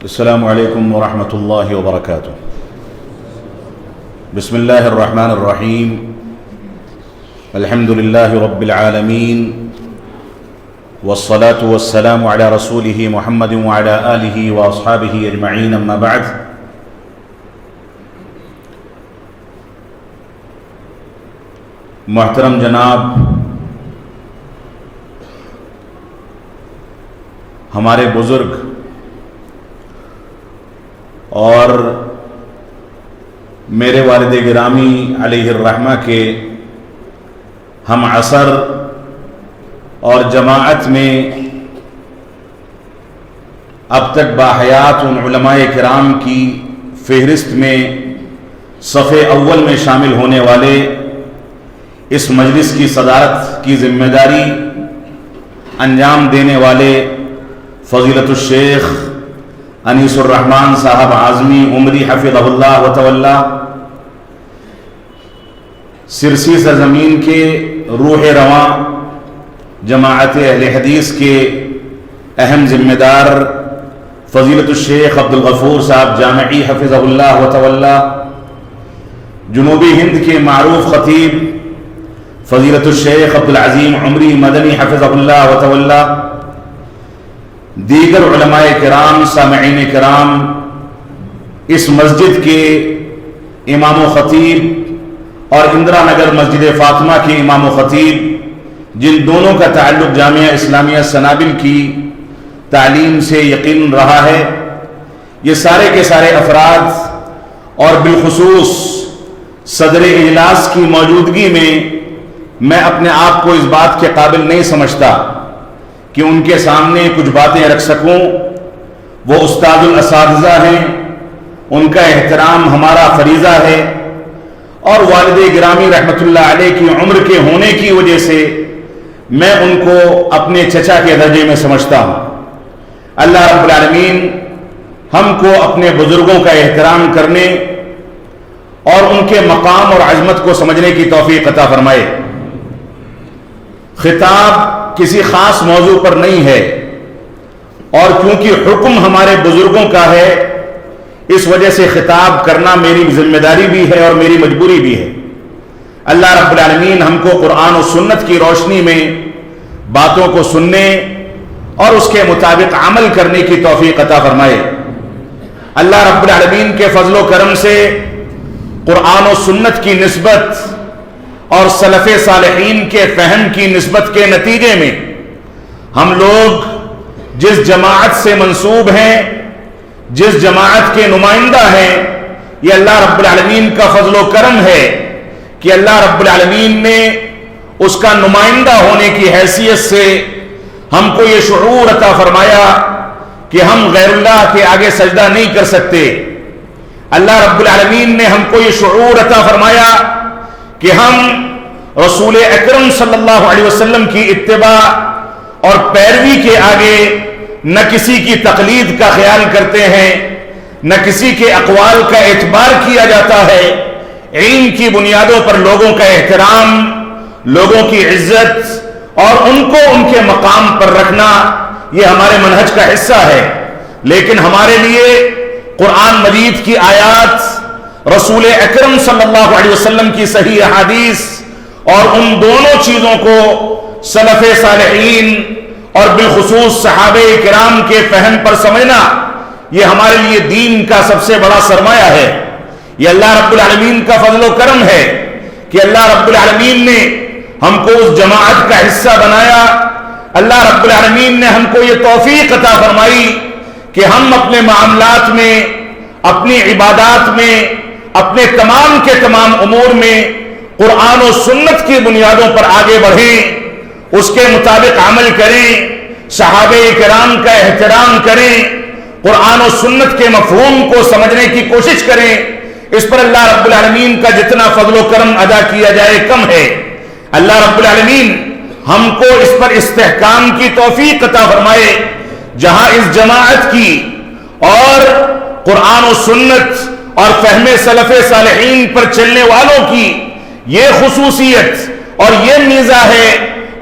السلام علیکم ورحمۃ اللہ وبرکاتہ۔ بسم اللہ الرحمن الرحیم، الحمد للہ رب العالمین، والصلاة والسلام علی رسولہ محمد وعلی آلہ واصحابہ اجمعین، اما بعد۔ محترم جناب، ہمارے بزرگ اور میرے والد گرامی علیہ الرحمہ کے ہم عصر اور جماعت میں اب تک باحیات ان علماء کرام کی فہرست میں صف اول میں شامل ہونے والے اس مجلس کی صدارت کی ذمہ داری انجام دینے والے فضیلت الشیخ انیس الرحمن صاحب اعظمی عمری حفظہ اللہ وتولا، سرسی سرزمین کے روح رواں جماعت اہل حدیث کے اہم ذمہ دار فضیلت الشیخ عبدالغفور صاحب جامعی حفظہ اللہ وتولا، جنوبی ہند کے معروف خطیب فضیلت الشیخ عبدالعظیم عمری مدنی حفظہ اللہ وتولا، دیگر علماء کرام، سامعین کرام، اس مسجد کے امام و خطیب اور اندرا نگر مسجد فاطمہ کے امام و خطیب، جن دونوں کا تعلق جامعہ اسلامیہ سنابل کی تعلیم سے یقین رہا ہے، یہ سارے کے سارے افراد اور بالخصوص صدر اجلاس کی موجودگی میں اپنے آپ کو اس بات کے قابل نہیں سمجھتا کہ ان کے سامنے کچھ باتیں رکھ سکوں۔ وہ استاد الاساتذہ ہیں، ان کا احترام ہمارا فریضہ ہے، اور والد گرامی رحمۃ اللہ علیہ کی عمر کے ہونے کی وجہ سے میں ان کو اپنے چچا کے درجے میں سمجھتا ہوں۔ اللہ رب العالمین ہم کو اپنے بزرگوں کا احترام کرنے اور ان کے مقام اور عظمت کو سمجھنے کی توفیق عطا فرمائے۔ خطاب کسی خاص موضوع پر نہیں ہے، اور کیونکہ حکم ہمارے بزرگوں کا ہے، اس وجہ سے خطاب کرنا میری ذمہ داری بھی ہے اور میری مجبوری بھی ہے۔ اللہ رب العالمین ہم کو قرآن و سنت کی روشنی میں باتوں کو سننے اور اس کے مطابق عمل کرنے کی توفیق عطا فرمائے۔ اللہ رب العالمین کے فضل و کرم سے قرآن و سنت کی نسبت اور سلف صالحین کے فہم کی نسبت کے نتیجے میں ہم لوگ جس جماعت سے منسوب ہیں، جس جماعت کے نمائندہ ہیں، یہ اللہ رب العالمین کا فضل و کرم ہے کہ اللہ رب العالمین نے اس کا نمائندہ ہونے کی حیثیت سے ہم کو یہ شعور عطا فرمایا کہ ہم غیر اللہ کے آگے سجدہ نہیں کر سکتے۔ اللہ رب العالمین نے ہم کو یہ شعور عطا فرمایا کہ ہم رسول اکرم صلی اللہ علیہ وسلم کی اتباع اور پیروی کے آگے نہ کسی کی تقلید کا خیال کرتے ہیں، نہ کسی کے اقوال کا اعتبار کیا جاتا ہے۔ علم کی بنیادوں پر لوگوں کا احترام، لوگوں کی عزت اور ان کو ان کے مقام پر رکھنا، یہ ہمارے منہج کا حصہ ہے۔ لیکن ہمارے لیے قرآن مجید کی آیات، رسول اکرم صلی اللہ علیہ وسلم کی صحیح احادیث اور ان دونوں چیزوں کو سلف صالحین اور بالخصوص صحابہ کرام کے فہم پر سمجھنا، یہ ہمارے لیے دین کا سب سے بڑا سرمایہ ہے۔ یہ اللہ رب العالمین کا فضل و کرم ہے کہ اللہ رب العالمین نے ہم کو اس جماعت کا حصہ بنایا۔ اللہ رب العالمین نے ہم کو یہ توفیق عطا فرمائی کہ ہم اپنے معاملات میں، اپنی عبادات میں، اپنے تمام کے تمام امور میں قرآن و سنت کی بنیادوں پر آگے بڑھیں، اس کے مطابق عمل کریں، صحابہ کرام کا احترام کریں، قرآن و سنت کے مفہوم کو سمجھنے کی کوشش کریں۔ اس پر اللہ رب العالمین کا جتنا فضل و کرم ادا کیا جائے کم ہے۔ اللہ رب العالمین ہم کو اس پر استحکام کی توفیق عطا فرمائے۔ جہاں اس جماعت کی اور قرآن و سنت اور فہم سلف صالحین پر چلنے والوں کی یہ خصوصیت اور یہ میزہ ہے،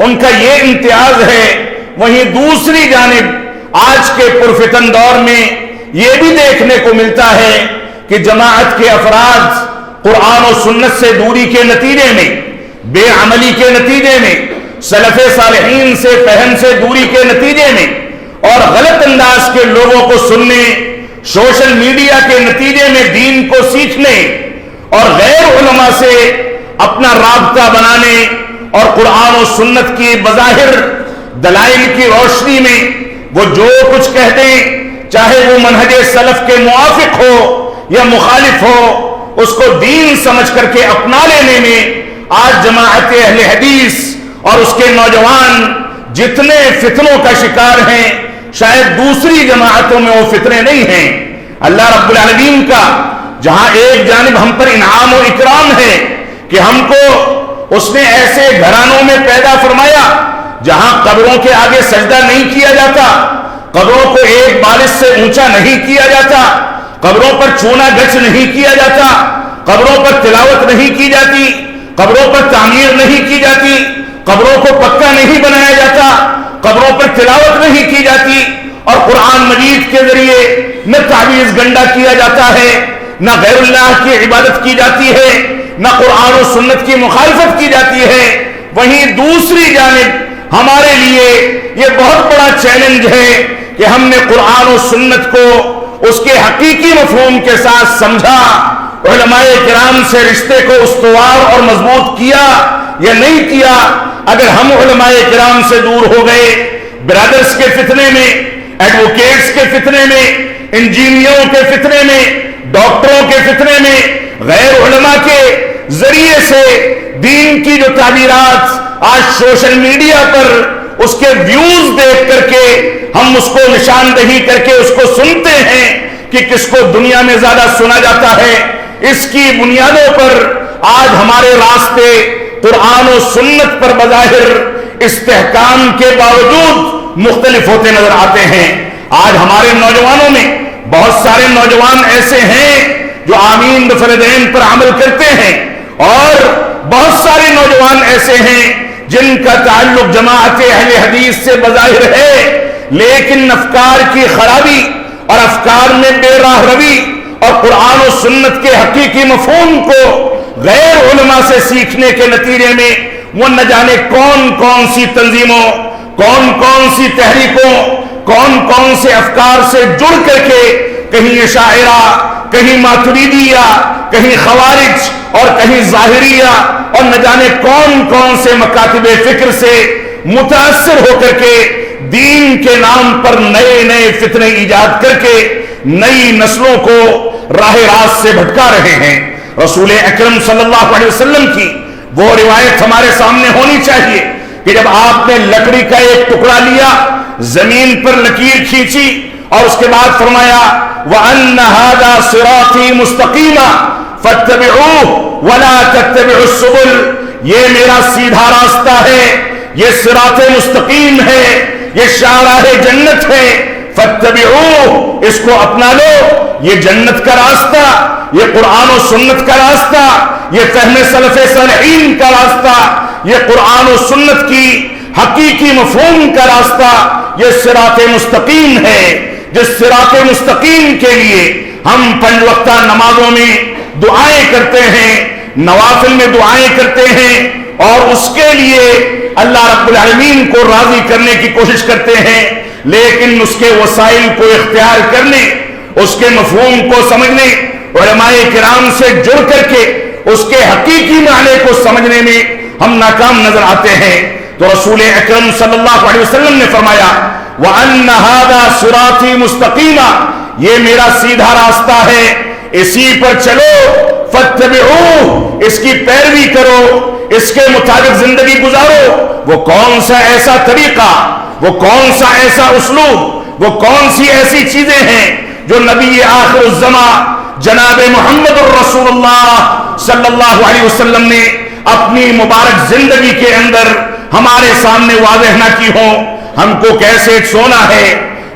ان کا یہ امتیاز ہے، وہیں دوسری جانب آج کے پرفتن دور میں یہ بھی دیکھنے کو ملتا ہے کہ جماعت کے افراد قرآن و سنت سے دوری کے نتیجے میں، بے عملی کے نتیجے میں، سلف صالحین سے فہم سے دوری کے نتیجے میں اور غلط انداز کے لوگوں کو سننے، سوشل میڈیا کے نتیجے میں دین کو سیکھنے اور غیر علماء سے اپنا رابطہ بنانے اور قرآن و سنت کی بظاہر دلائل کی روشنی میں وہ جو کچھ کہہ دیں، چاہے وہ منہج سلف کے موافق ہو یا مخالف ہو، اس کو دین سمجھ کر کے اپنا لینے میں آج جماعت اہل حدیث اور اس کے نوجوان جتنے فتنوں کا شکار ہیں، شاید دوسری جماعتوں میں وہ فتنے نہیں ہیں۔ اللہ رب العالمین کا جہاں ایک جانب ہم پر انعام و اکرام ہے کہ ہم کو اس نے ایسے گھرانوں میں پیدا فرمایا جہاں قبروں کے آگے سجدہ نہیں کیا جاتا، قبروں کو ایک بالش سے اونچا نہیں کیا جاتا، قبروں پر چونا گچ نہیں کیا جاتا، قبروں پر تلاوت نہیں کی جاتی، قبروں پر تعمیر نہیں کی جاتی، قبروں کو پکا نہیں بنایا جاتا، قبروں پر تلاوت نہیں کی جاتی، اور قرآن مجید کے ذریعے نہ تعویذ گنڈا کیا جاتا ہے، نہ غیر اللہ کی عبادت کی جاتی ہے، نہ قرآن و سنت کی مخالفت کی جاتی ہے۔ وہیں دوسری جانب ہمارے لیے یہ بہت بڑا چیلنج ہے کہ ہم نے قرآن و سنت کو اس کے حقیقی مفہوم کے ساتھ سمجھا، علماء کرام سے رشتے کو استوار اور مضبوط کیا یا نہیں کیا۔ اگر ہم علماء کرام سے دور ہو گئے، برادرز کے فتنے میں، ایڈوکیٹس کے فتنے میں، انجینئروں کے فتنے میں، ڈاکٹروں کے فتنے میں، غیر علماء کے ذریعے سے دین کی جو تعبیرات آج سوشل میڈیا پر اس کے ویوز دیکھ کر کے ہم اس کو نشاندہی کر کے اس کو سنتے ہیں کہ کس کو دنیا میں زیادہ سنا جاتا ہے، اس کی بنیادوں پر آج ہمارے راستے قرآن و سنت پر بظاہر استحکام کے باوجود مختلف ہوتے نظر آتے ہیں۔ آج ہمارے نوجوانوں میں بہت سارے نوجوان ایسے ہیں جو آمین بفرضین پر عمل کرتے ہیں، اور بہت سارے نوجوان ایسے ہیں جن کا تعلق جماعت اہل حدیث سے بظاہر ہے، لیکن افکار کی خرابی اور افکار میں بے راہ روی اور قرآن و سنت کے حقیقی مفہوم کو غیر علماء سے سیکھنے کے نتیجے میں وہ نہ جانے کون کون سی تنظیموں، کون کون سی تحریکوں، کون کون سے افکار سے جڑ کر کے کہیں اشاعرہ، کہیں ماتریدیہ، کہیں خوارج اور کہیں ظاہریہ، اور نہ جانے کون کون سے مکاتب فکر سے متاثر ہو کر کے دین کے نام پر نئے نئے فتنے ایجاد کر کے نئی نسلوں کو راہ راست سے بھٹکا رہے ہیں۔ رسول اکرم صلی اللہ علیہ وسلم کی وہ روایت ہمارے سامنے ہونی چاہیے کہ جب آپ نے لکڑی کا ایک ٹکڑا لیا، زمین پر لکیر کھینچی اور اس کے بعد فرمایا وَأَنَّ هَذَا صِرَاطِي مُسْتَقِيمًا فَاتَّبِعُوهُ وَلَا تَتَّبِعُوا السُّبُلَ، یہ میرا سیدھا راستہ ہے، یہ صراط مستقیم ہے، یہ شاہراہ جنت ہے، فَاتَّبِعُوهُ، اس کو اپنا لو، یہ جنت کا راستہ، یہ قرآن و سنت کا راستہ، یہ فہم سلف صالحین کا راستہ، یہ قرآن و سنت کی حقیقی مفہوم کا راستہ، یہ صراط مستقیم ہے۔ جس صراط مستقیم کے لیے ہم 5 وقتہ نمازوں میں دعائیں کرتے ہیں، نوافل میں دعائیں کرتے ہیں، اور اس کے لیے اللہ رب العالمین کو راضی کرنے کی کوشش کرتے ہیں، لیکن اس کے وسائل کو اختیار کرنے، اس کے مفہوم کو سمجھنے، علماء کرام سے جڑ کر کے اس کے حقیقی معنی کو سمجھنے میں ہم ناکام نظر آتے ہیں۔ تو رسول اکرم صلی اللہ علیہ وسلم نے فرمایا وَأَنَّ هَذَا صِرَاطِي مُسْتَقِيمًا، یہ میرا سیدھا راستہ ہے، اسی پر چلو، فَاتَّبِعُوهُ، اس کی پیروی کرو، اس کے مطابق زندگی گزارو۔ وہ کون سا ایسا طریقہ، وہ کون سا ایسا اسلوب، وہ کون سی ایسی چیزیں ہیں جو نبی آخر الزمان جناب محمد الرسول اللہ صلی اللہ علیہ وسلم نے اپنی مبارک زندگی کے اندر ہمارے سامنے واضح نہ کی ہوں۔ ہم کو کیسے سونا ہے،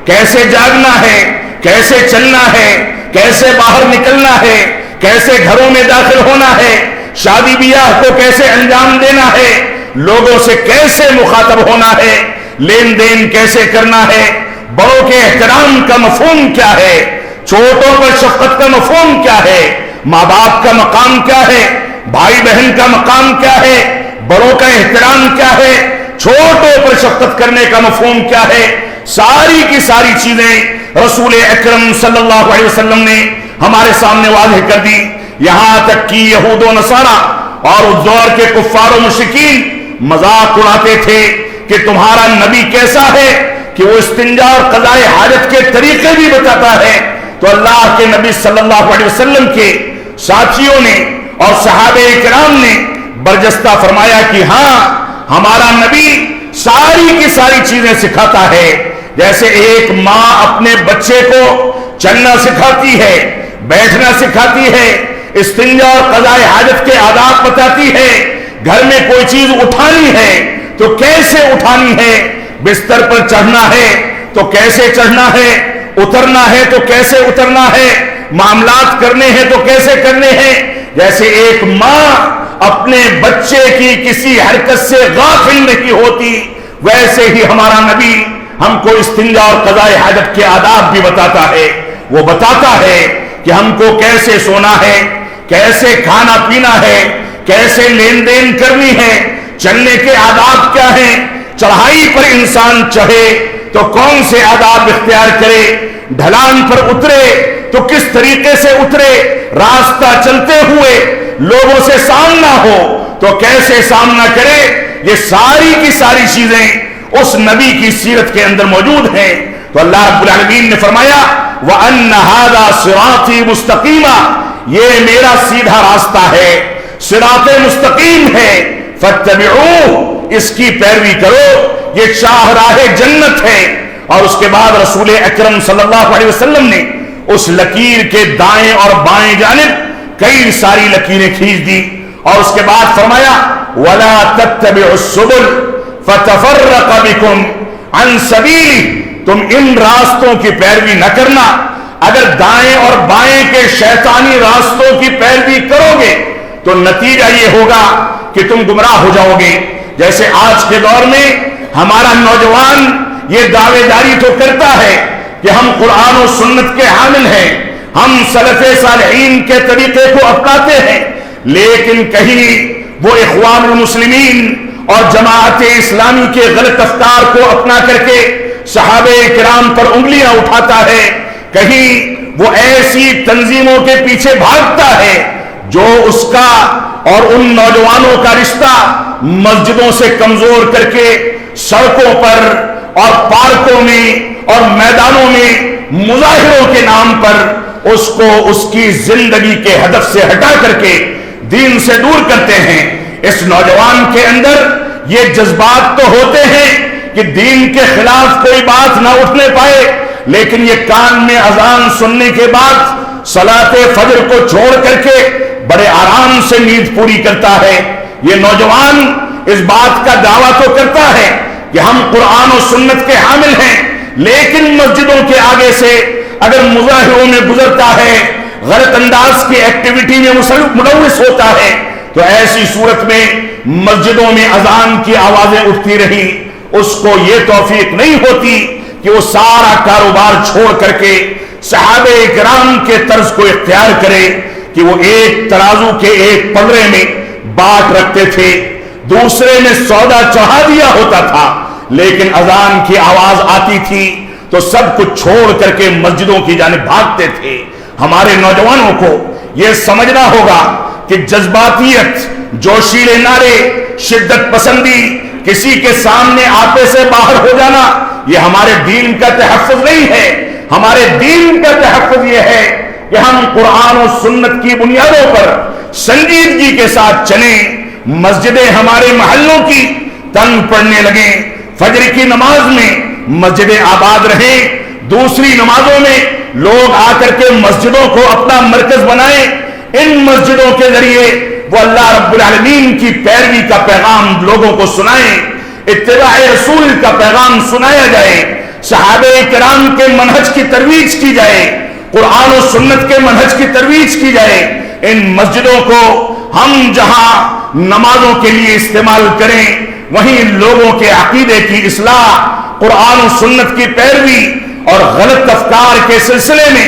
کیسے جاگنا ہے، کیسے چلنا ہے، کیسے باہر نکلنا ہے، کیسے گھروں میں داخل ہونا ہے، شادی بیاہ کو کیسے انجام دینا ہے، لوگوں سے کیسے مخاطب ہونا ہے، لین دین کیسے کرنا ہے، بڑوں کے احترام کا مفہوم کیا ہے، چھوٹوں پر شفقت کا مفہوم کیا ہے، ماں باپ کا مقام کیا ہے، بھائی بہن کا مقام کیا ہے، بڑوں کا احترام کیا ہے، چھوٹوں پر شفقت کرنے کا مفہوم کیا ہے، ساری کی ساری چیزیں رسول اکرم صلی اللہ علیہ وسلم نے ہمارے سامنے واضح کر دی. یہاں تک کہ یہود و نصارہ اور اس دور کے کفار و مشرکین مذاق اڑاتے تھے کہ تمہارا نبی کیسا ہے کہ وہ استنجا اور قضاء حاجت کے طریقے بھی بتاتا ہے. تو اللہ کے نبی صلی اللہ علیہ وسلم کے ساتھیوں نے اور صحابہ کرام نے برجستہ فرمایا کہ ہاں، ہمارا نبی ساری کی ساری چیزیں سکھاتا ہے. جیسے ایک ماں اپنے بچے کو چلنا سکھاتی ہے، بیٹھنا سکھاتی ہے، استنجا اور قضاء حاجت کے آداب بتاتی ہے، گھر میں کوئی چیز اٹھانی ہے تو کیسے اٹھانی ہے، بستر پر چڑھنا ہے تو کیسے چڑھنا ہے، اترنا ہے تو کیسے اترنا ہے، معاملات کرنے ہیں تو کیسے کرنے ہیں، جیسے ایک ماں اپنے بچے کی کسی حرکت سے غافل نہیں ہوتی، ویسے ہی ہمارا نبی ہم کو استنجا اور قضاء حاجت کے آداب بھی بتاتا ہے. وہ بتاتا ہے کہ ہم کو کیسے سونا ہے، کیسے کھانا پینا ہے، کیسے لین دین کرنی ہے، چلنے کے آداب کیا ہیں، چڑھائی پر انسان چڑھے تو کون سے آداب اختیار کرے، ڈھلان پر اترے تو کس طریقے سے اترے، راستہ چلتے ہوئے لوگوں سے سامنا ہو تو کیسے سامنا کرے. یہ ساری کی ساری چیزیں اس نبی کی سیرت کے اندر موجود ہیں. تو اللہ رب العالمین نے فرمایا وَأَنَّ هَذَا صِرَاطِي مُسْتَقِيمًا، یہ میرا سیدھا راستہ ہے، صراط مستقیم ہے، فَاتَّبِعُوهُ، اس کی پیروی کرو، یہ شاہراہ جنت ہے. اور اس کے بعد رسول اکرم صلی اللہ علیہ وسلم نے اس لکیر کے دائیں اور بائیں جانب کئی ساری لکیریں کھینچ دی اور اس کے بعد فرمایا وَلَا تَتَّبِعُوا السُّبُلَ فَتَفَرَّقَ بِكُمْ عَنْ سَبِيلِهِ، تم ان راستوں کی پیروی نہ کرنا. اگر دائیں اور بائیں کے شیطانی راستوں کی پیروی کرو گے تو نتیجہ یہ ہوگا کہ تم گمراہ ہو جاؤ گے. جیسے آج کے دور میں ہمارا نوجوان یہ دعوے داری تو کرتا ہے کہ ہم قرآن و سنت کے حامل ہیں، ہم سلف صالحین کے طریقے کو اپناتے ہیں، لیکن کہیں وہ اخوان المسلمین اور جماعت اسلامی کے غلط افکار کو اپنا کر کے صحابہ کرام پر انگلیاں اٹھاتا ہے، کہیں وہ ایسی تنظیموں کے پیچھے بھاگتا ہے جو اس کا اور ان نوجوانوں کا رشتہ مسجدوں سے کمزور کر کے سڑکوں پر اور پارکوں میں اور میدانوں میں مظاہروں کے نام پر اس کو اس کی زندگی کے ہدف سے ہٹا کر کے دین سے دور کرتے ہیں. اس نوجوان کے اندر یہ جذبات تو ہوتے ہیں کہ دین کے خلاف کوئی بات نہ اٹھنے پائے، لیکن یہ کان میں اذان سننے کے بعد صلاۃ فجر کو چھوڑ کر کے بڑے آرام سے نیند پوری کرتا ہے. یہ نوجوان اس بات کا دعویٰ تو کرتا ہے کہ ہم قرآن و سنت کے حامل ہیں، لیکن مسجدوں کے آگے سے اگر مظاہروں میں گزرتا ہے، غلط انداز کی ایکٹیویٹی میں ملوث ہوتا ہے، تو ایسی صورت میں مسجدوں میں اذان کی آوازیں اٹھتی رہی، اس کو یہ توفیق نہیں ہوتی کہ وہ سارا کاروبار چھوڑ کر کے صحابہ کرام کے طرز کو اختیار کرے کہ وہ ایک ترازو کے ایک پلڑے میں بانٹ رکھتے تھے، دوسرے میں سودا چڑھا دیا ہوتا تھا، لیکن اذان کی آواز آتی تھی تو سب کچھ چھوڑ کر کے مسجدوں کی جانب بھاگتے تھے. ہمارے نوجوانوں کو یہ سمجھنا ہوگا کہ جذباتیت، جوشیلے نعرے، شدت پسندی، کسی کے سامنے آپے سے باہر ہو جانا، یہ ہمارے دین کا تحفظ نہیں ہے. ہمارے دین کا تحفظ یہ ہے کہ ہم قرآن و سنت کی بنیادوں پر سنجیدگی کے ساتھ چلیں. مسجدیں ہمارے محلوں کی تنگ پڑنے لگیں، فجر کی نماز میں مسجدیں آباد رہیں، دوسری نمازوں میں لوگ آ کر کے مسجدوں کو اپنا مرکز بنائیں. ان مسجدوں کے ذریعے وہ اللہ رب العالمین کی پیروی کا پیغام لوگوں کو سنائیں، اتباع رسول کا پیغام سنایا جائے، صحابہ کرام کے منہج کی ترویج کی جائے، قرآن و سنت کے منہج کی ترویج کی جائے. ان مسجدوں کو ہم جہاں نمازوں کے لیے استعمال کریں، وہیں لوگوں کے عقیدے کی اصلاح، قرآن و سنت کی پیروی اور غلط افکار کے سلسلے میں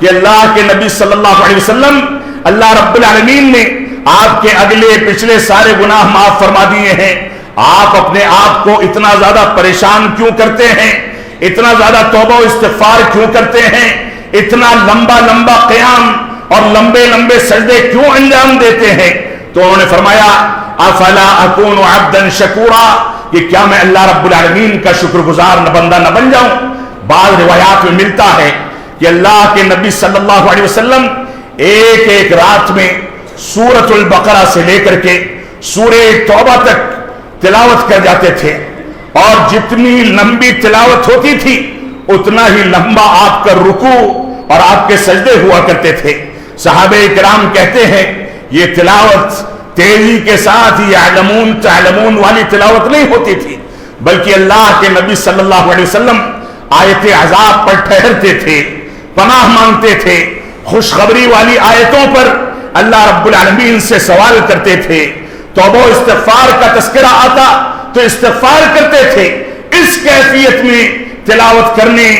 کہ اللہ کے نبی صلی اللہ علیہ وسلم اللہ رب العالمین نے آپ کے اگلے پچھلے سارے گناہ معاف فرما دیے ہیں، آپ اپنے آپ کو اتنا زیادہ پریشان کیوں کرتے ہیں، اتنا زیادہ توبہ و استغفار کیوں کرتے ہیں، اتنا لمبا لمبا قیام اور لمبے لمبے سجدے کیوں انجام دیتے ہیں؟ تو انہوں نے فرمایا افلا اکون عبدا شکورا، کہ کیا میں اللہ رب العالمین کا شکر گزار بندہ نہ بن جاؤں؟ بعض روایات میں ملتا ہے کہ اللہ کے نبی صلی اللہ علیہ وسلم ایک ایک رات میں سورۃ البقرہ سے لے کر کے سورہ توبہ تک تلاوت کر جاتے تھے، اور جتنی لمبی تلاوت ہوتی تھی اتنا ہی لمبا آپ کا رکوع اور آپ کے سجدے ہوا کرتے تھے۔ صحابہ کرام کہتے ہیں یہ تلاوت تیزی کے ساتھ یعلمون تعلمون والی تلاوت نہیں ہوتی تھی، بلکہ اللہ کے نبی صلی اللہ علیہ وسلم آیت عذاب پر ٹھہرتے تھے، پناہ مانگتے تھے، خوشخبری والی آیتوں پر اللہ رب العالمین سے سوال کرتے تھے، توبہ و استغفار کا تذکرہ آتا تو استغفار کرتے تھے۔ اس کیفیت میں تلاوت کرنے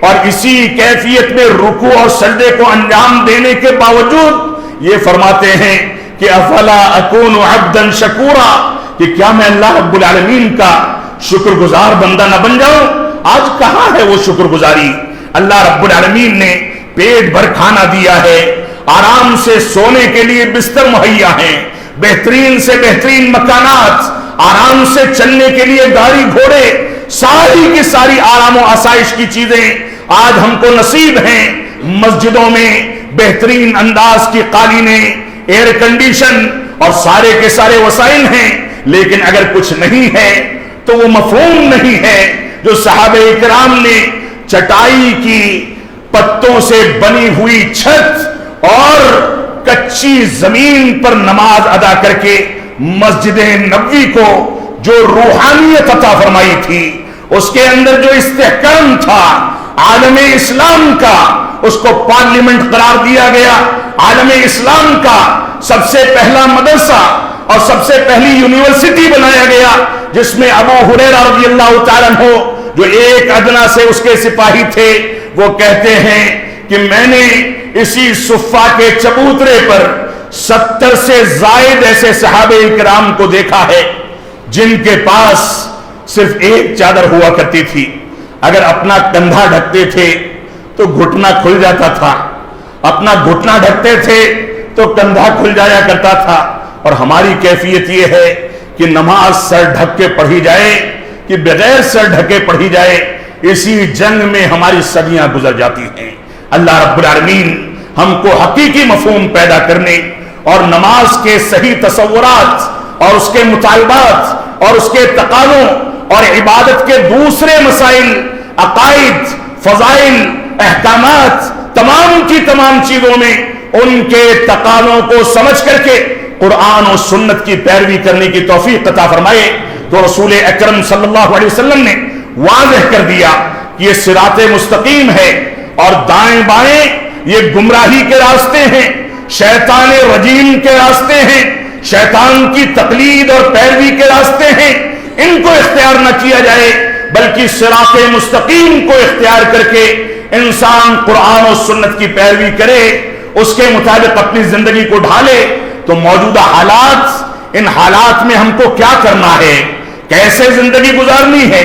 اور اسی کیفیت میں رکوع اور سجدے کو انجام دینے کے باوجود یہ فرماتے ہیں کہ افلا اکون عبدا شکورا، کہ کیا میں اللہ رب العالمین کا شکر گزار بندہ نہ بن جاؤں؟ آج کہاں ہے وہ شکر گزاری؟ اللہ رب العالمین نے پیٹ بھر کھانا دیا ہے، آرام سے سونے کے لیے بستر مہیا ہیں، بہترین سے بہترین مکانات، آرام سے چلنے کے لیے گاڑی گھوڑے، ساری کی ساری آرام و آسائش کی چیزیں آج ہم کو نصیب ہیں۔ مسجدوں میں بہترین انداز کی قالینیں، ایئر کنڈیشن اور سارے کے سارے وسائل ہیں، لیکن اگر کچھ نہیں ہے تو وہ مفہوم نہیں ہے جو صحابہ کرام نے چٹائی کی پتوں سے بنی ہوئی چھت اور کچی زمین پر نماز ادا کر کے مسجد نبوی کو جو روحانیت عطا فرمائی تھی، اس کے اندر جو استحکام تھا عالم اسلام کا، اس کو پارلیمنٹ قرار دیا گیا، عالم اسلام کا سب سے پہلا مدرسہ اور سب سے پہلی یونیورسٹی بنایا گیا، جس میں ابو ہریرہ رضی اللہ تعالیٰ عنہ جو ایک ادنا سے اس کے سپاہی تھے، وہ کہتے ہیں کہ میں نے اسی صفہ کے چبوترے پر 70 سے زائد ایسے صحابہ کرام کو دیکھا ہے جن کے پاس صرف ایک چادر ہوا کرتی تھی، اگر اپنا کندھا ڈھکتے تھے تو گھٹنا کھل جاتا تھا، اپنا گھٹنا ڈھکتے تھے تو کندھا کھل جایا کرتا تھا۔ اور ہماری کیفیت یہ ہے کہ نماز سر ڈھک کے پڑھی جائے کہ بغیر سر ڈھکے پڑھی جائے، اسی جنگ میں ہماری صدیاں گزر جاتی ہیں۔ اللہ رب العالمین ہم کو حقیقی مفہوم پیدا کرنے اور نماز کے صحیح تصورات اور اس کے مطالبات اور اس کے تقاضوں اور عبادت کے دوسرے مسائل، عقائد، فضائل، احکامات، تمام کی تمام چیزوں میں ان کے تقاضوں کو سمجھ کر کے قرآن و سنت کی پیروی کرنے کی توفیق عطا فرمائے۔ تو رسول اکرم صلی اللہ علیہ وسلم نے واضح کر دیا کہ یہ صراط مستقیم ہے اور دائیں بائیں یہ گمراہی کے راستے ہیں، شیطان رجیم کے راستے ہیں، شیطان کی تقلید اور پیروی کے راستے ہیں، ان کو اختیار نہ کیا جائے بلکہ صراط مستقیم کو اختیار کر کے انسان قرآن و سنت کی پیروی کرے، اس کے مطابق اپنی زندگی کو ڈھالے۔ تو موجودہ حالات، ان حالات میں ہم کو کیا کرنا ہے، کیسے زندگی گزارنی ہے،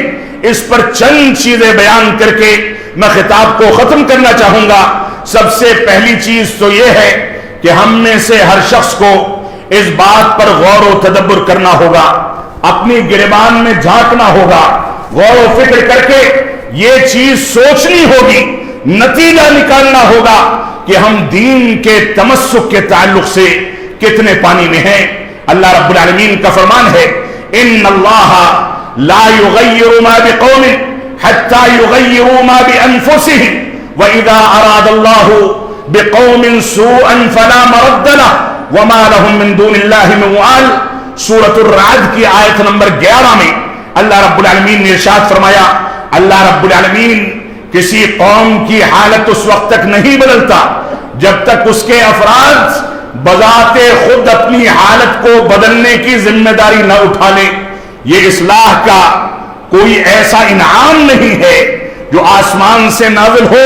اس پر چند چیزیں بیان کر کے میں خطاب کو ختم کرنا چاہوں گا۔ سب سے پہلی چیز تو یہ ہے کہ ہم میں سے ہر شخص کو اس بات پر غور و تدبر کرنا ہوگا، اپنی گریبان میں جھانکنا ہوگا، غور و فکر کر کے یہ چیز سوچنی ہوگی، نتیجہ نکالنا ہوگا کہ ہم دین کے تمسک کے تعلق سے کتنے پانی میں ہیں۔ اللہ رب العالمین کا فرمان ہے ان اللہ لا یغیر ما بقوم حتی یغیروا ما بانفسهم واذا اراد اللہ بقوم سوءا فلا مرد له وما لهم من دون اللہ من وال۔ سورۃ الرعد کی آیت نمبر 11 میں اللہ رب العالمین نے ارشاد فرمایا، اللہ رب العالمین کسی قوم کی حالت اس وقت تک نہیں بدلتا جب تک اس کے افراد بذات خود اپنی حالت کو بدلنے کی ذمہ داری نہ اٹھا لیں۔ یہ اصلاح کا کوئی ایسا انعام نہیں ہے جو آسمان سے نازل ہو،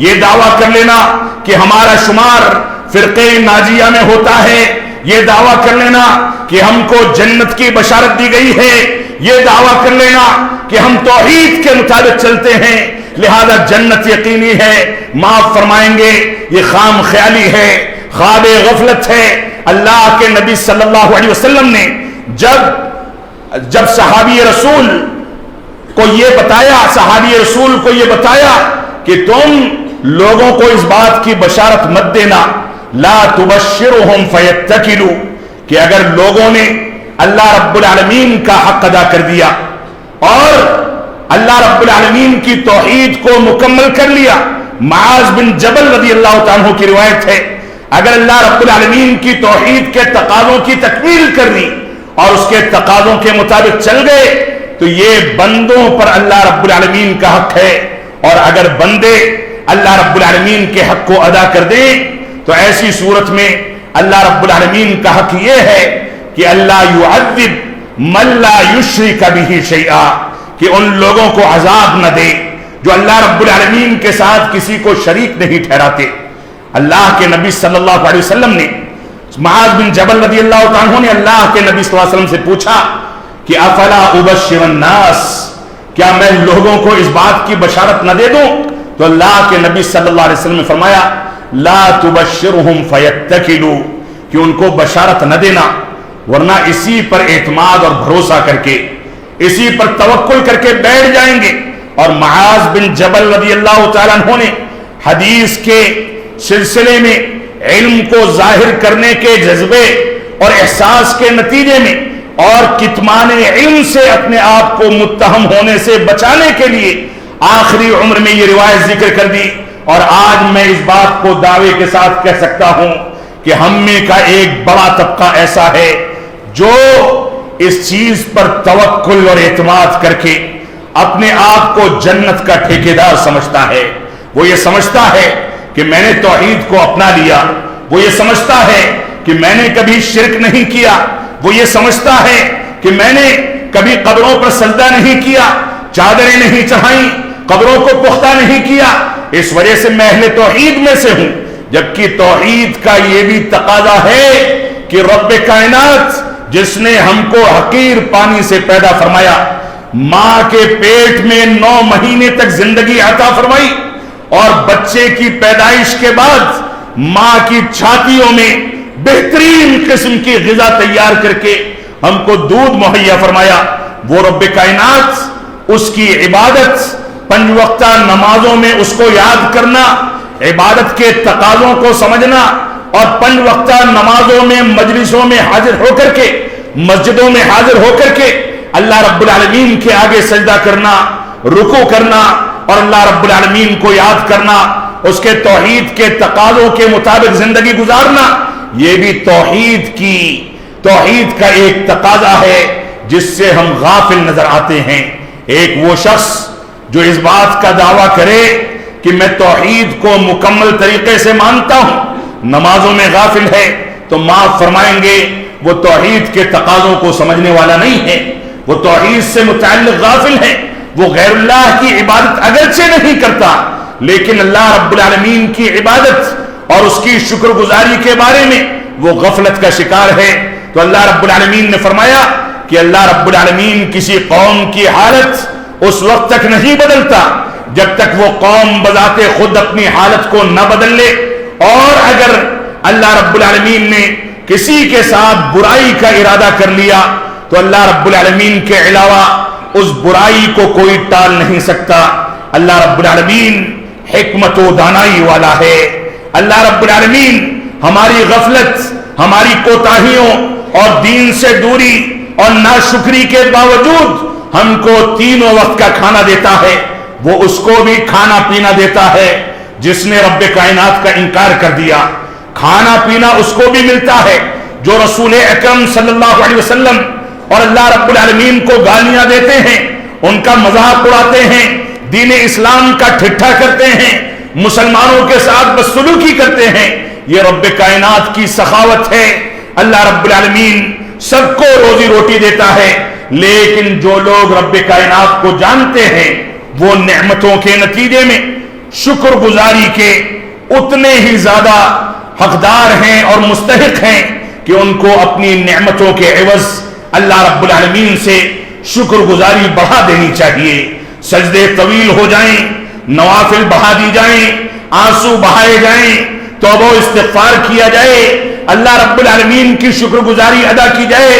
یہ دعویٰ کر لینا کہ ہمارا شمار فرقے ناجیہ میں ہوتا ہے، یہ دعویٰ کر لینا کہ ہم کو جنت کی بشارت دی گئی ہے، یہ دعویٰ کر لینا کہ ہم توحید کے مطابق چلتے ہیں لہذا جنت یقینی ہے، معاف فرمائیں گے یہ خام خیالی ہے، خواب غفلت ہے۔ اللہ کے نبی صلی اللہ علیہ وسلم نے جب صحابی رسول کو یہ بتایا کہ تم لوگوں کو اس بات کی بشارت مت دینا، لا تبشرهم فیتکلوا، کہ اگر لوگوں نے اللہ رب العالمین کا حق ادا کر دیا اور اللہ رب العالمین کی توحید کو مکمل کر لیا، معاذ بن جبل رضی اللہ تعالیٰ عنہ کی روایت ہے، اگر اللہ رب العالمین کی توحید کے تقاضوں کی تکمیل کر دی اور اس کے تقاضوں کے مطابق چل گئے تو یہ بندوں پر اللہ رب العالمین کا حق ہے، اور اگر بندے اللہ رب العالمین کے حق کو ادا کر دیں تو ایسی صورت میں اللہ رب العالمین کا حق یہ ہے کہ اللہ یعذب من لا یشرک بہ شیئا، کہ ان لوگوں کو عذاب نہ دے جو اللہ رب العالمین کے ساتھ کسی کو شریک نہیں ٹھہراتے۔ اللہ کے نبی صلی اللہ علیہ وسلم نے معاذ بن جبل رضی اللہ عنہ نے اللہ کے نبی صلی اللہ علیہ وسلم سے پوچھا کہ افلا ابشر الناس، کیا میں لوگوں کو اس بات کی بشارت نہ دے دوں؟ تو اللہ کے نبی صلی اللہ علیہ وسلم نے فرمایا لا تبشرهم فیتکلوا، کہ ان کو بشارت نہ دینا ورنہ اسی پر اعتماد اور بھروسہ کر کے، اسی پر توکل کر کے بیٹھ جائیں گے۔ اور معاذ بن جبل رضی اللہ تعالیٰ عنہ نے حدیث کے سلسلے میں علم کو ظاہر کرنے کے جذبے اور احساس کے نتیجے میں اور کتمان علم سے اپنے آپ کو متہم ہونے سے بچانے کے لیے آخری عمر میں یہ روایت ذکر کر دی، اور آج میں اس بات کو دعوے کے ساتھ کہہ سکتا ہوں کہ ہم میں کا ایک بڑا طبقہ ایسا ہے جو اس چیز پر توکل اور اعتماد کر کے اپنے آپ کو جنت کا ٹھیکیدار سمجھتا ہے۔ وہ یہ سمجھتا ہے کہ میں نے توحید کو اپنا لیا، وہ یہ سمجھتا ہے کہ میں نے کبھی شرک نہیں کیا، وہ یہ سمجھتا ہے کہ میں نے کبھی قبروں پر سجدہ نہیں کیا، چادریں نہیں چڑھائیں، قبروں کو پختہ نہیں کیا، اس وجہ سے میں اہل توحید میں سے ہوں، جبکہ توحید کا یہ بھی تقاضا ہے کہ رب کائنات جس نے ہم کو حقیر پانی سے پیدا فرمایا، ماں کے پیٹ میں 9 مہینے تک زندگی عطا فرمائی اور بچے کی پیدائش کے بعد ماں کی چھاتیوں میں بہترین قسم کی غذا تیار کر کے ہم کو دودھ مہیا فرمایا، وہ رب کائنات اس کی عبادت 5 وقتہ نمازوں میں اس کو یاد کرنا، عبادت کے تقاضوں کو سمجھنا اور 5 وقتہ نمازوں میں مجلسوں میں حاضر ہو کر کے، مسجدوں میں حاضر ہو کر کے اللہ رب العالمین کے آگے سجدہ کرنا، رکوع کرنا اور اللہ رب العالمین کو یاد کرنا، اس کے توحید کے تقاضوں کے مطابق زندگی گزارنا، یہ بھی توحید کا ایک تقاضا ہے جس سے ہم غافل نظر آتے ہیں۔ ایک وہ شخص جو اس بات کا دعویٰ کرے کہ میں توحید کو مکمل طریقے سے مانتا ہوں، نمازوں میں غافل ہے تو معاف فرمائیں گے وہ توحید کے تقاضوں کو سمجھنے والا نہیں ہے، وہ توحید سے متعلق غافل ہے، وہ غیر اللہ کی عبادت اگرچہ نہیں کرتا لیکن اللہ رب العالمین کی عبادت اور اس کی شکر گزاری کے بارے میں وہ غفلت کا شکار ہے۔ تو اللہ رب العالمین نے فرمایا کہ اللہ رب العالمین کسی قوم کی حالت اس وقت تک نہیں بدلتا جب تک وہ قوم بذات خود اپنی حالت کو نہ بدل لے، اور اگر اللہ رب العالمین نے کسی کے ساتھ برائی کا ارادہ کر لیا تو اللہ رب العالمین کے علاوہ اس برائی کو کوئی ٹال نہیں سکتا۔ اللہ رب العالمین حکمت و دانائی والا ہے۔ اللہ رب العالمین ہماری غفلت، ہماری کوتاہیوں اور دین سے دوری اور ناشکری کے باوجود ہم کو 3 وقت کا کھانا دیتا ہے، وہ اس کو بھی کھانا پینا دیتا ہے جس نے رب کائنات کا انکار کر دیا۔ کھانا پینا اس کو بھی ملتا ہے جو رسول اکرم صلی اللہ علیہ وسلم اور اللہ رب العالمین کو گالیاں دیتے ہیں، ان کا مذاق اڑاتے ہیں، دین اسلام کا ٹھٹھا کرتے ہیں، مسلمانوں کے ساتھ بدسلوکی کرتے ہیں۔ یہ رب کائنات کی سخاوت ہے۔ اللہ رب العالمین سب کو روزی روٹی دیتا ہے، لیکن جو لوگ رب کائنات کو جانتے ہیں وہ نعمتوں کے نتیجے میں شکر گزاری کے اتنے ہی زیادہ حقدار ہیں اور مستحق ہیں کہ ان کو اپنی نعمتوں کے عوض اللہ رب العالمین سے شکر گزاری بڑھا دینی چاہیے. سجدے طویل ہو جائیں، نوافل بڑھا دی جائیں، آنسو بہائے جائیں، توبہ و استغفار کیا جائے، اللہ رب العالمین کی شکر گزاری ادا کی جائے.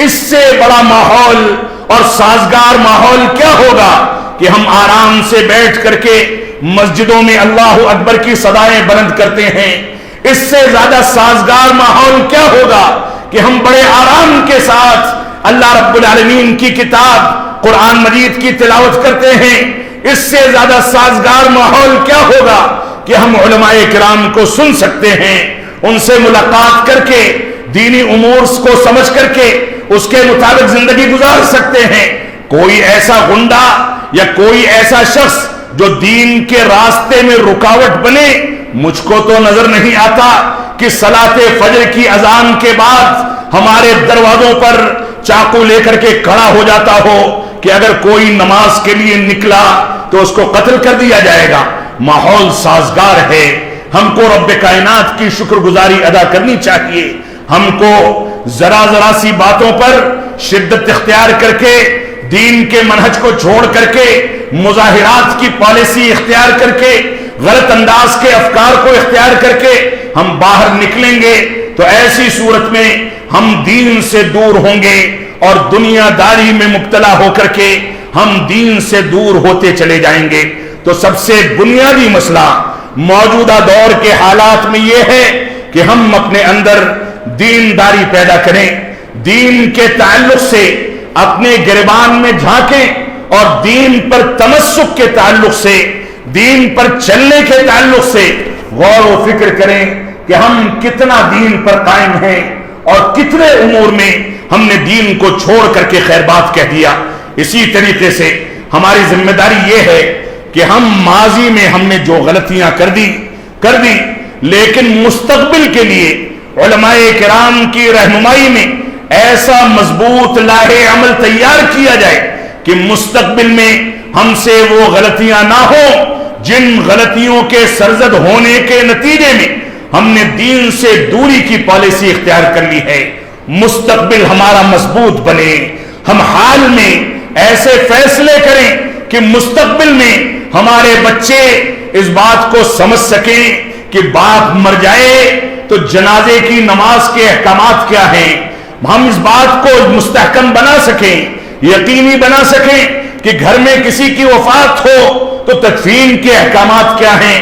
اس سے بڑا ماحول اور سازگار ماحول کیا ہوگا کہ ہم آرام سے بیٹھ کر کے مسجدوں میں اللہ اکبر کی صدائیں بلند کرتے ہیں. اس سے زیادہ سازگار ماحول کیا ہوگا کہ ہم بڑے آرام کے ساتھ اللہ رب العالمین کی کتاب قرآن مجید کی تلاوت کرتے ہیں. اس سے زیادہ سازگار ماحول کیا ہوگا کہ ہم علماء کرام کو سن سکتے ہیں، ان سے ملاقات کر کے دینی امور کو سمجھ کر کے اس کے مطابق زندگی گزار سکتے ہیں. کوئی ایسا غنڈہ یا کوئی ایسا شخص جو دین کے راستے میں رکاوٹ بنے، مجھ کو تو نظر نہیں آتا کہ صلاۃ فجر کی اذان کے بعد ہمارے دروازوں پر چاقو لے کر کے کھڑا ہو جاتا ہو کہ اگر کوئی نماز کے لیے نکلا تو اس کو قتل کر دیا جائے گا. ماحول سازگار ہے. ہم کو رب کائنات کی شکر گزاری ادا کرنی چاہیے. ہم کو ذرا ذرا سی باتوں پر شدت اختیار کر کے، دین کے منہج کو چھوڑ کر کے، مظاہرات کی پالیسی اختیار کر کے، غلط انداز کے افکار کو اختیار کر کے ہم باہر نکلیں گے تو ایسی صورت میں ہم دین سے دور ہوں گے اور دنیا داری میں مبتلا ہو کر کے ہم دین سے دور ہوتے چلے جائیں گے. تو سب سے بنیادی مسئلہ موجودہ دور کے حالات میں یہ ہے کہ ہم اپنے اندر دینداری پیدا کریں، دین کے تعلق سے اپنے گریبان میں جھانکیں اور دین پر تمسک کے تعلق سے، دین پر چلنے کے تعلق سے غور و فکر کریں کہ ہم کتنا دین پر قائم ہیں اور کتنے امور میں ہم نے دین کو چھوڑ کر کے خیر بات کہہ دیا. اسی طریقے سے ہماری ذمہ داری یہ ہے کہ ہم ماضی میں ہم نے جو غلطیاں کر دی لیکن مستقبل کے لیے علماء کرام کی رہنمائی میں ایسا مضبوط لاہے عمل تیار کیا جائے کہ مستقبل میں ہم سے وہ غلطیاں نہ ہوں جن غلطیوں کے سرزد ہونے کے نتیجے میں ہم نے دین سے دوری کی پالیسی اختیار کر لی ہے. مستقبل ہمارا مضبوط بنے. ہم حال میں ایسے فیصلے کریں کہ مستقبل میں ہمارے بچے اس بات کو سمجھ سکیں کہ باپ مر جائے تو جنازے کی نماز کے احکامات کیا ہیں. ہم اس بات کو مستحکم بنا سکیں، یقینی بنا سکیں کہ گھر میں کسی کی وفات ہو تو تدفین کے احکامات کیا ہیں،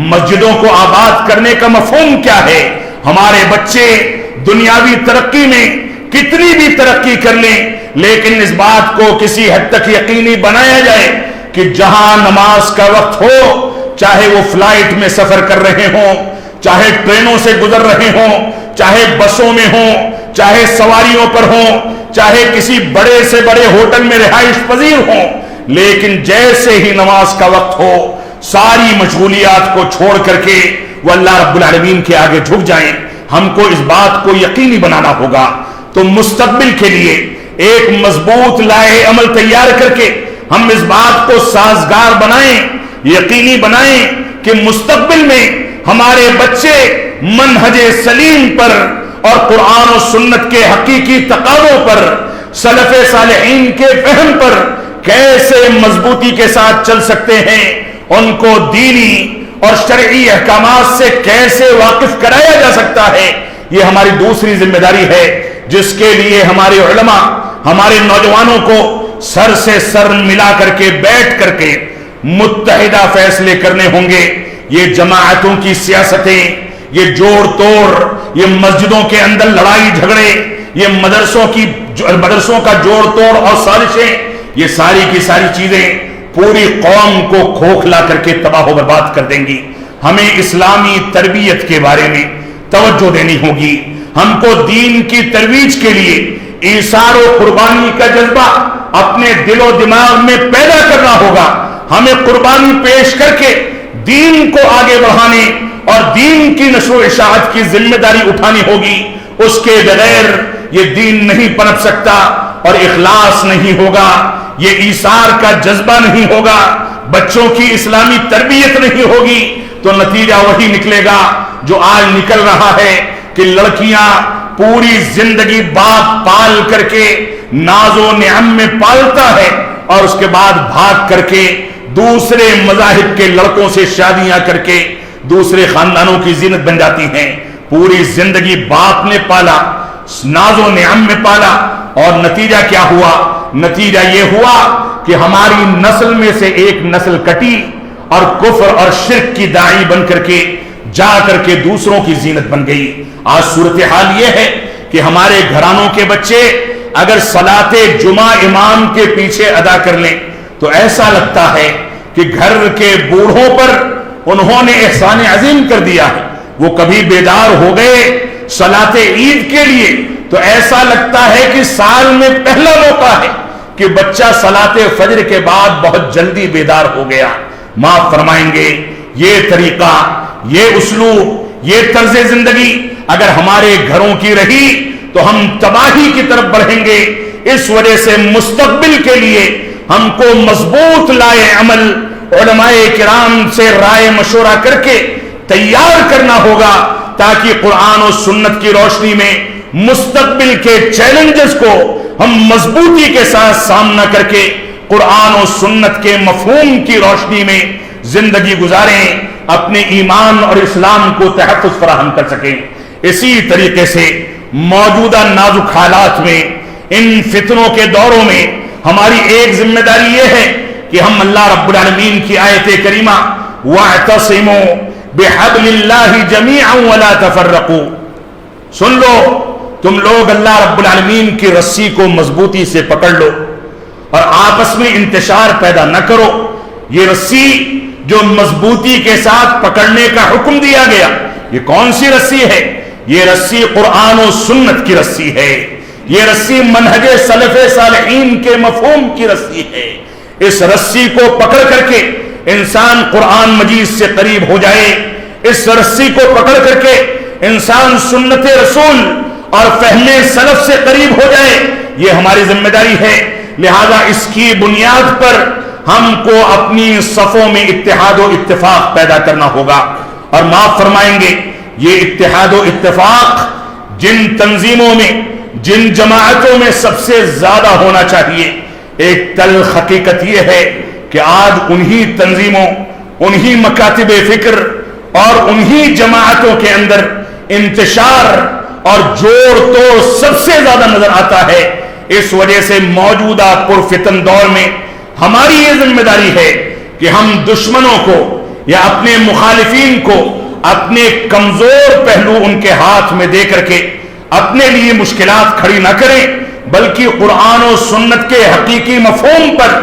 مسجدوں کو آباد کرنے کا مفہوم کیا ہے. ہمارے بچے دنیاوی ترقی میں کتنی بھی ترقی کر لیں لیکن اس بات کو کسی حد تک یقینی بنایا جائے کہ جہاں نماز کا وقت ہو، چاہے وہ فلائٹ میں سفر کر رہے ہوں، چاہے ٹرینوں سے گزر رہے ہوں، چاہے بسوں میں ہوں، چاہے سواریوں پر ہوں، چاہے کسی بڑے سے بڑے ہوٹل میں رہائش پذیر ہوں، لیکن جیسے ہی نماز کا وقت ہو ساری مشغولیات کو چھوڑ کر کے وہ اللہ رب العالمین کے آگے جھک جائیں. ہم کو اس بات کو یقینی بنانا ہوگا. تو مستقبل کے لیے ایک مضبوط لائحہ عمل تیار کر کے ہم اس بات کو سازگار بنائیں، یقینی بنائیں کہ مستقبل میں ہمارے بچے منہج سلیم پر اور قرآن و سنت کے حقیقی تقاضوں پر، سلف صالحین کے فہم پر کیسے مضبوطی کے ساتھ چل سکتے ہیں، ان کو دینی اور شرعی احکامات سے کیسے واقف کرایا جا سکتا ہے. یہ ہماری دوسری ذمہ داری ہے جس کے لیے ہمارے علماء ہمارے نوجوانوں کو سر سے سر ملا کر کے بیٹھ کر کے متحدہ فیصلے کرنے ہوں گے. یہ جماعتوں کی سیاستیں، یہ جوڑ توڑ، یہ مسجدوں کے اندر لڑائی جھگڑے، یہ مدرسوں کا جوڑ توڑ اور سازشیں، یہ ساری کی ساری چیزیں پوری قوم کو کھوکھلا کر کے تباہ و برباد کر دیں گی. ہمیں اسلامی تربیت کے بارے میں توجہ دینی ہوگی. ہم کو دین کی ترویج کے لیے ایثار و قربانی کا جذبہ اپنے دل و دماغ میں پیدا کرنا ہوگا. ہمیں قربانی پیش کر کے دین کو آگے بڑھانے اور دین کی نشر و اشاعت کی ذمہ داری اٹھانی ہوگی. اس کے بغیر یہ دین نہیں پنپ سکتا اور اخلاص نہیں ہوگا، یہ ایثار کا جذبہ نہیں ہوگا، بچوں کی اسلامی تربیت نہیں ہوگی تو نتیجہ وہی نکلے گا جو آج نکل رہا ہے کہ لڑکیاں پوری زندگی باپ پال کر کے ناز و نعم میں پالتا ہے اور اس کے بعد بھاگ کر کے دوسرے مذاہب کے لڑکوں سے شادیاں کر کے دوسرے خاندانوں کی زینت بن جاتی ہیں. پوری زندگی باپ نے پالا، ناز و نعم میں پالا، اور نتیجہ کیا ہوا؟ نتیجہ یہ ہوا کہ ہماری نسل میں سے ایک نسل کٹی اور کفر اور شرک کی داعی بن کر کے جا کر کے دوسروں کی زینت بن گئی. آج صورتحال یہ ہے کہ ہمارے گھرانوں کے بچے اگر صلاۃ جمعہ امام کے پیچھے ادا کر لیں تو ایسا لگتا ہے کہ گھر کے بوڑھوں پر انہوں نے احسان عظیم کر دیا ہے. وہ کبھی بیدار ہو گئے صلاۃ عید کے لیے تو ایسا لگتا ہے کہ سال میں پہلا موقع ہے کہ بچہ صلاۃ فجر کے بعد بہت جلدی بیدار ہو گیا. معاف فرمائیں گے، یہ طریقہ، یہ اسلوب، یہ طرز زندگی اگر ہمارے گھروں کی رہی تو ہم تباہی کی طرف بڑھیں گے. اس وجہ سے مستقبل کے لیے ہم کو مضبوط لائے عمل علماء کرام سے رائے مشورہ کر کے تیار کرنا ہوگا تاکہ قرآن و سنت کی روشنی میں مستقبل کے چیلنجز کو ہم مضبوطی کے ساتھ سامنا کر کے قرآن و سنت کے مفہوم کی روشنی میں زندگی گزاریں، اپنے ایمان اور اسلام کو تحفظ فراہم کر سکیں. اسی طریقے سے موجودہ نازک حالات میں، ان فتنوں کے دوروں میں ہماری ایک ذمہ داری یہ ہے کہ ہم اللہ رب العالمین کی آیت کریمہ وَاعْتَصِمُوا بِحَبْلِ اللَّهِ جَمِيعًا وَلَا تَفَرَّقُوا، سن لو تم لوگ اللہ رب العالمین کی رسی کو مضبوطی سے پکڑ لو اور آپس میں انتشار پیدا نہ کرو. یہ رسی جو مضبوطی کے ساتھ پکڑنے کا حکم دیا گیا، یہ کون سی رسی ہے؟ یہ رسی قرآن و سنت کی رسی ہے. یہ رسی منہج سلف صالحین کے مفہوم کی رسی ہے. اس رسی کو پکڑ کر کے انسان قرآن مجید سے قریب ہو جائے، اس رسی کو پکڑ کر کے انسان سنت رسول اور فہم سلف سے قریب ہو جائے، یہ ہماری ذمہ داری ہے. لہذا اس کی بنیاد پر ہم کو اپنی صفوں میں اتحاد و اتفاق پیدا کرنا ہوگا. اور معاف فرمائیں گے، یہ اتحاد و اتفاق جن تنظیموں میں، جن جماعتوں میں سب سے زیادہ ہونا چاہیے، ایک تلخ حقیقت یہ ہے کہ آج انہی تنظیموں، انہی مکاتب فکر اور انہی جماعتوں کے اندر انتشار اور جوڑ توڑ سب سے زیادہ نظر آتا ہے. اس وجہ سے موجودہ پرفتن دور میں ہماری یہ ذمہ داری ہے کہ ہم دشمنوں کو یا اپنے مخالفین کو اپنے کمزور پہلو ان کے ہاتھ میں دے کر کے اپنے لیے مشکلات کھڑی نہ کریں، بلکہ قرآن و سنت کے حقیقی مفہوم پر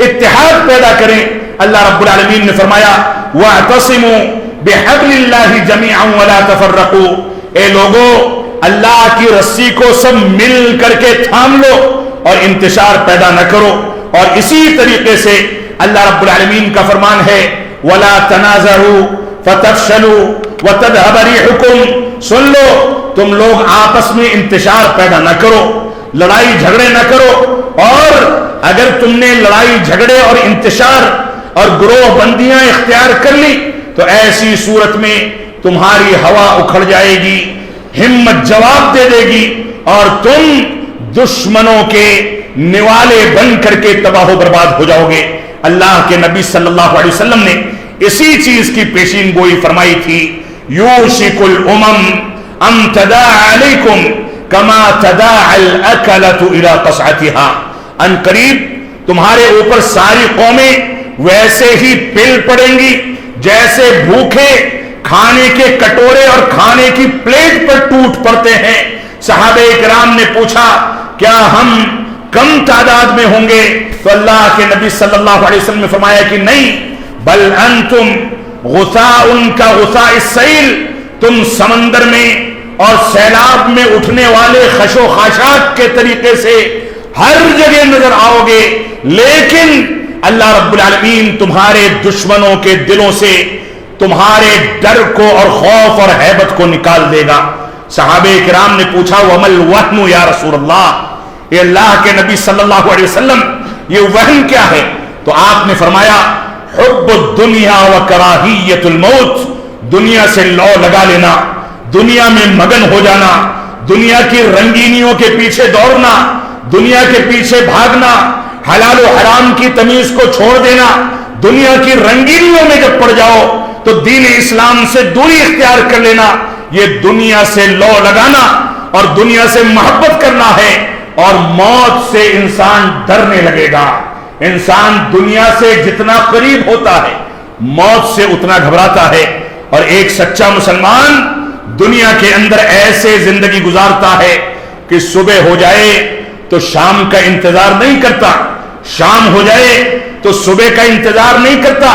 اتحاد پیدا کریں. اللہ رب العالمین نے فرمایا وَاعْتَصِمُوا بِحَبْلِ اللَّهِ جَمِيعًا وَلَا تَفَرَّقُوا، اے لوگو اللہ کی رسی کو سب مل کر کے تھام لو اور انتشار پیدا نہ کرو. اور اسی طریقے سے اللہ رب العالمین کا فرمان ہے وَلَا تَنَازَعُوا فَتَفْشَلُوا وَتَذْهَبَ رِيحُكُمْ، سن لو تم لوگ آپس میں انتشار پیدا نہ کرو، لڑائی جھگڑے نہ کرو، اور اگر تم نے لڑائی جھگڑے اور انتشار اور گروہ بندیاں اختیار کر لی تو ایسی صورت میں تمہاری ہوا اکھڑ جائے گی، ہمت جواب دے دے گی اور تم دشمنوں کے نوالے بن کر کے تباہ و برباد ہو جاؤ گے. اللہ کے نبی صلی اللہ علیہ وسلم نے اسی چیز کی پیشین گوئی فرمائی تھی یوشک الامم ان تداعى علیکم کما تداعى الاکلۃ الى قصعتها، ان قریب تمہارے اوپر ساری قومیں ویسے ہی پل پڑیں گی جیسے بھوکے کھانے کے کٹورے اور کھانے کی پلیٹ پر ٹوٹ پڑتے ہیں. صحابہ کرام نے پوچھا کیا ہم کم تعداد میں ہوں گے؟ تو اللہ کے نبی صلی اللہ علیہ وسلم نے فرمایا کہ نہیں، بل انتم غثاء کا غثاء السیل، تم سمندر میں اور سیلاب میں اٹھنے والے خش و خاشاک کے طریقے سے ہر جگہ نظر آؤ گے، لیکن اللہ رب العالمین تمہارے دشمنوں کے دلوں سے تمہارے ڈر کو اور خوف اور ہیبت کو نکال دے گا. صحابہ کرام نے پوچھا وَمَا الْوَهْنُ یا رسول اللہ، اے اللہ کے نبی صلی اللہ علیہ وسلم یہ وہن کیا ہے؟ تو آپ نے فرمایا حب الدنیا و کراہیت الموت، دنیا سے لو لگا لینا، دنیا میں مگن ہو جانا، دنیا کی رنگینیوں کے پیچھے دوڑنا، دنیا کے پیچھے بھاگنا، حلال و حرام کی تمیز کو چھوڑ دینا، دنیا کی رنگینیوں میں جب پڑ جاؤ تو دین اسلام سے دوری اختیار کر لینا، یہ دنیا سے لو لگانا اور دنیا سے محبت کرنا ہے۔ اور موت سے انسان ڈرنے لگے گا۔ انسان دنیا سے جتنا قریب ہوتا ہے موت سے اتنا گھبراتا ہے، اور ایک سچا مسلمان دنیا کے اندر ایسے زندگی گزارتا ہے کہ صبح ہو جائے تو شام کا انتظار نہیں کرتا، شام ہو جائے تو صبح کا انتظار نہیں کرتا،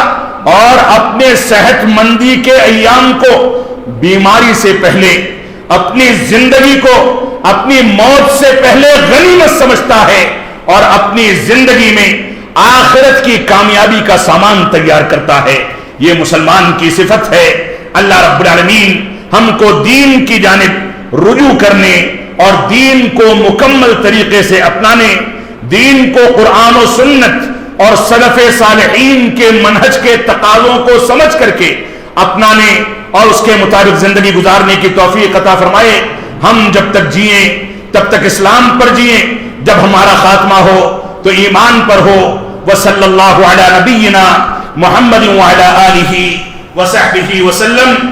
اور اپنے صحت مندی کے ایام کو بیماری سے پہلے، اپنی زندگی کو اپنی موت سے پہلے غنیمت سمجھتا ہے، اور اپنی زندگی میں آخرت کی کامیابی کا سامان تیار کرتا ہے۔ یہ مسلمان کی صفت ہے۔ اللہ رب العالمین ہم کو دین کی جانب رجوع کرنے اور دین کو مکمل طریقے سے اپنانے، دین کو قرآن و سنت اور سلف صالحین کے منہج کے تقاضوں کو سمجھ کر کے اپنانے اور اس کے مطابق زندگی گزارنے کی توفیق عطا فرمائے۔ ہم جب تک جئیں تب تک اسلام پر جئیں، جب ہمارا خاتمہ ہو تو ایمان پر ہو۔ وصلی اللہ علی نبینا محمد وعلی آلہ وصحبہ وسلم۔